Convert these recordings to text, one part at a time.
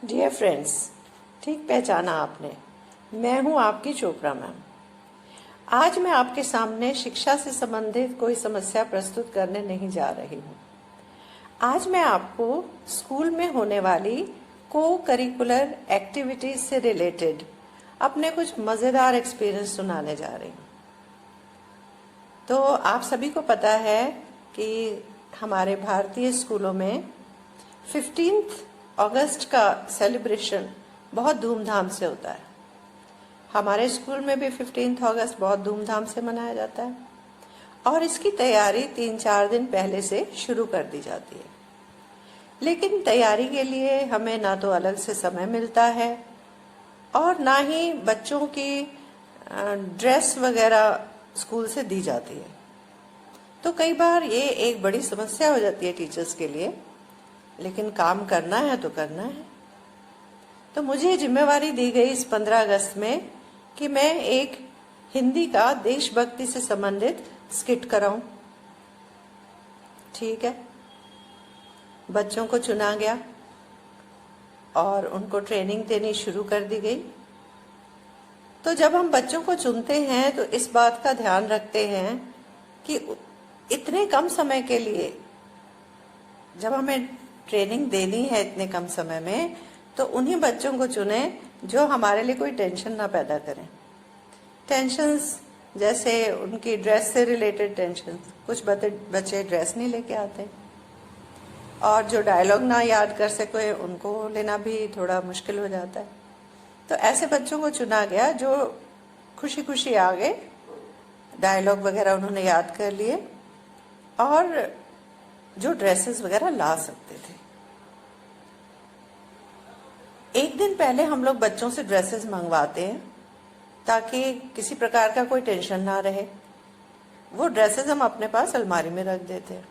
Dear friends, ठीक पहचाना आपने। मैं हूं आपकी चोपड़ा मैम। आज मैं आपके सामने शिक्षा से संबंधित कोई समस्या प्रस्तुत करने नहीं जा रही हूं। आज मैं आपको स्कूल में होने वाली को करिकुलर एक्टिविटीज से रिलेटेड अपने कुछ मज़ेदार एक्सपीरियंस सुनाने जा रही हूं। तो आप सभी को पता है कि हमारे भारतीय स्कूलों में 15 अगस्त का सेलिब्रेशन बहुत धूमधाम से होता है। हमारे स्कूल में भी 15 अगस्त बहुत धूमधाम से मनाया जाता है और इसकी तैयारी 3-4 दिन पहले से शुरू कर दी जाती है। लेकिन तैयारी के लिए हमें ना तो अलग से समय मिलता है और ना ही बच्चों की ड्रेस वगैरह स्कूल से दी जाती है। तो कई बार ये एक बड़ी समस्या हो जाती है टीचर्स के लिए, लेकिन काम करना है तो करना है। तो मुझे जिम्मेवारी दी गई इस 15 अगस्त में कि मैं एक हिंदी का देशभक्ति से संबंधित स्किट कराऊं। ठीक है, बच्चों को चुना गया और उनको ट्रेनिंग देनी शुरू कर दी गई। तो जब हम बच्चों को चुनते हैं तो इस बात का ध्यान रखते हैं कि इतने कम समय के लिए जब हमें ट्रेनिंग देनी है इतने कम समय में, तो उन्हीं बच्चों को चुने जो हमारे लिए कोई टेंशन ना पैदा करें। टेंशन्स जैसे उनकी ड्रेस से रिलेटेड टेंशन, कुछ बच्चे ड्रेस नहीं लेके आते और जो डायलॉग ना याद कर सके उनको लेना भी थोड़ा मुश्किल हो जाता है। तो ऐसे बच्चों को चुना गया जो खुशी खुशी आ गए, डायलॉग वगैरह उन्होंने याद कर लिए और जो ड्रेसेस वगैरह ला सकते थे। एक दिन पहले हम लोग बच्चों से ड्रेसेस मंगवाते हैं ताकि किसी प्रकार का कोई टेंशन ना रहे। वो ड्रेसेस हम अपने पास अलमारी में रख देते हैं।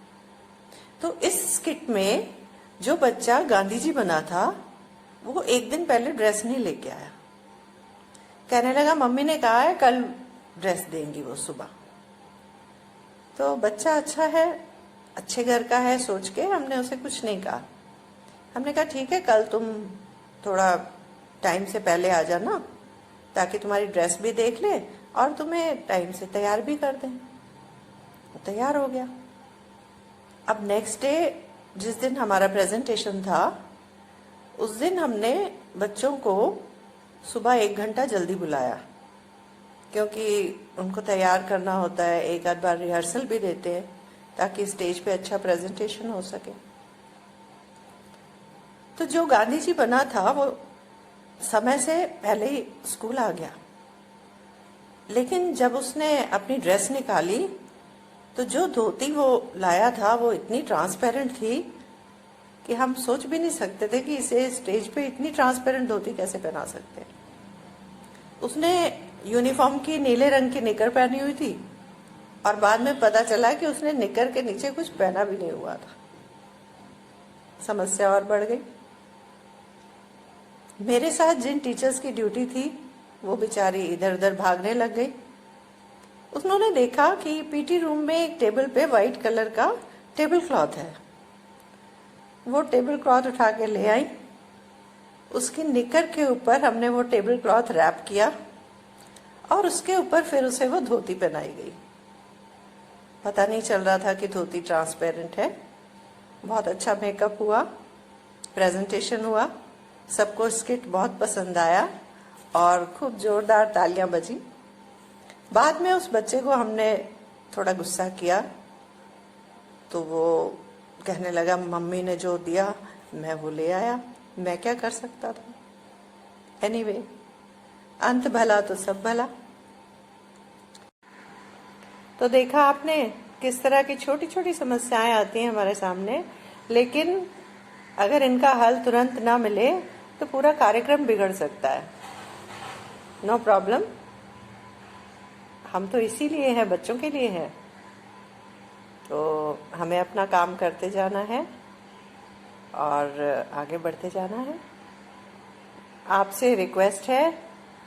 तो इस स्किट में जो बच्चा गांधी जी बना था वो एक दिन पहले ड्रेस नहीं लेके आया। कहने लगा मम्मी ने कहा है कल ड्रेस देंगी वो सुबह। तो बच्चा अच्छा है, अच्छे घर का है सोच के हमने उसे कुछ नहीं कहा। हमने कहा ठीक है, कल तुम थोड़ा टाइम से पहले आ जाना ताकि तुम्हारी ड्रेस भी देख ले और तुम्हें टाइम से तैयार भी कर दें। वो तैयार हो गया। अब नेक्स्ट डे जिस दिन हमारा प्रेजेंटेशन था उस दिन हमने बच्चों को सुबह 1 घंटा जल्दी बुलाया क्योंकि उनको तैयार करना होता है। एक आध बार रिहर्सल भी देते हैं ताकि स्टेज पे अच्छा प्रेजेंटेशन हो सके। तो जो गांधी जी बना था वो समय से पहले ही स्कूल आ गया, लेकिन जब उसने अपनी ड्रेस निकाली तो जो धोती वो लाया था वो इतनी ट्रांसपेरेंट थी कि हम सोच भी नहीं सकते थे कि इसे स्टेज पे इतनी ट्रांसपेरेंट धोती कैसे पहना सकते। उसने यूनिफॉर्म की नीले रंग की निकर पहनी हुई थी और बाद में पता चला कि उसने निकर के नीचे कुछ पहना भी नहीं हुआ था। समस्या और बढ़ गई। मेरे साथ जिन टीचर्स की ड्यूटी थी वो बेचारी इधर उधर भागने लग गई। उन्होंने देखा कि पीटी रूम में एक टेबल पे व्हाइट कलर का टेबल क्लॉथ है। वो टेबल क्लॉथ उठा के ले आई। उसकी निकर के ऊपर हमने वो टेबल क्लॉथ रैप किया और उसके ऊपर फिर उसे वो धोती पहनाई गई। पता नहीं चल रहा था कि धोती ट्रांसपेरेंट है। बहुत अच्छा मेकअप हुआ, प्रेजेंटेशन हुआ, सबको स्किट बहुत पसंद आया और खूब जोरदार तालियां बजी। बाद में उस बच्चे को हमने थोड़ा गुस्सा किया तो वो कहने लगा मम्मी ने जो दिया मैं वो ले आया, मैं क्या कर सकता था। एनीवे, अंत भला तो सब भला। तो देखा आपने किस तरह की छोटी छोटी समस्याएं आती हैं हमारे सामने, लेकिन अगर इनका हल तुरंत ना मिले तो पूरा कार्यक्रम बिगड़ सकता है। नो प्रॉब्लम, हम तो इसीलिए हैं, बच्चों के लिए हैं। तो हमें अपना काम करते जाना है और आगे बढ़ते जाना है। आपसे रिक्वेस्ट है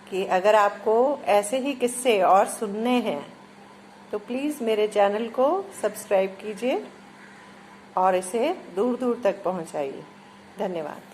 कि अगर आपको ऐसे ही किस्से और सुनने हैं तो प्लीज़ मेरे चैनल को सब्सक्राइब कीजिए और इसे दूर दूर तक पहुंचाइए। धन्यवाद।